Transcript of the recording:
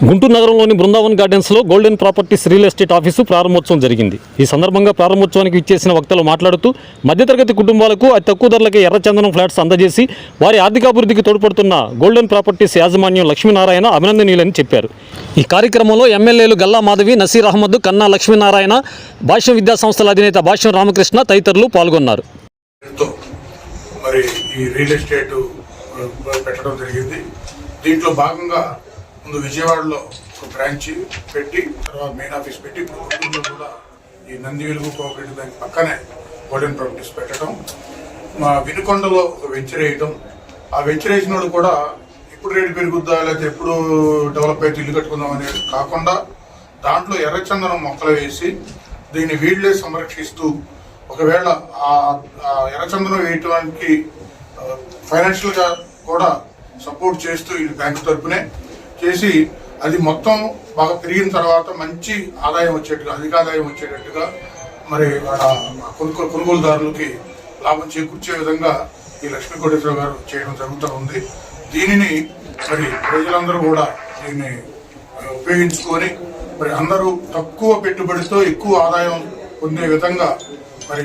గుంటూరు నగరంలోని బృందావన్ గార్డెన్స్లో golden properties real estate office ప్రారంభోత్సవం జరిగింది. ఈ సందర్భంగా ప్రారంభోత్సవానికి విచ్చేసిన వక్తలు మాట్లాడుతూ మధ్యతరగతి కుటుంబాలకు అతి తక్కువ ధరలకే ఎర్రచందనం ఫ్లాట్స్ అందజేసి వారి ఆర్థికాభివృద్ధికి తోడ్పడుతున్న గోల్డెన్ ప్రాపర్టీస్ యాజమాన్యం లక్ష్మీనారాయణ అభినందనీయులని చెప్పారు. ఈ కార్యక్రమంలో ఎమ్మెల్యేలు గల్లా మాధవి, నసీర్ అహ్మద్, కన్నా లక్ష్మీనారాయణ, భాష్యం విద్యా సంస్థల అధినేత భాష్యం రామకృష్ణ తదితరులు పాల్గొన్నారు. మరి ఈ రియల్ ఎస్టేట్ పెట్టడం జరిగింది. దీంట్లో భాగంగా ముందు విజయవాడలో ఒక బ్రాంచ్ పెట్టి, తర్వాత మెయిన్ ఆఫీస్ పెట్టి, గుంటూరులో కూడా ఈ నంది వెలుగు కోఆపరేటివ్ బ్యాంక్ పక్కనే గోల్డెన్ ప్రాపర్టీస్ పెట్టడం, మా వినుకొండలో ఒక వెంచర్ వేయటం. ఆ వెంచర్ వేసిన వాళ్ళు కూడా ఇప్పుడు రేటు పెరుగుద్దా లేకపోతే ఎప్పుడు డెవలప్ అయితే ఇల్లు కట్టుకుందాం అనేది కాకుండా దాంట్లో ఎర్రచందనం మొక్కలు వేసి దీన్ని వీళ్ళే సంరక్షిస్తూ, ఒకవేళ ఆ ఎర్రచందనం వేయటానికి ఫైనాన్షియల్ గా కూడా సపోర్ట్ చేస్తూ ఈ బ్యాంకు తరఫునే చేసి అది మొత్తం బాగా పెరిగిన తర్వాత మంచి ఆదాయం వచ్చేట్టుగా, అధిక ఆదాయం వచ్చేటట్టుగా మరి కొనుగోలుదారులకి లాభం చేకూర్చే విధంగా ఈ లక్ష్మీ కోటేశ్వర గారు చేయడం జరుగుతూ ఉంది. దీనిని మరి ప్రజలందరూ కూడా దీన్ని ఉపయోగించుకొని మరి అందరూ తక్కువ పెట్టుబడితో ఎక్కువ ఆదాయం పొందే విధంగా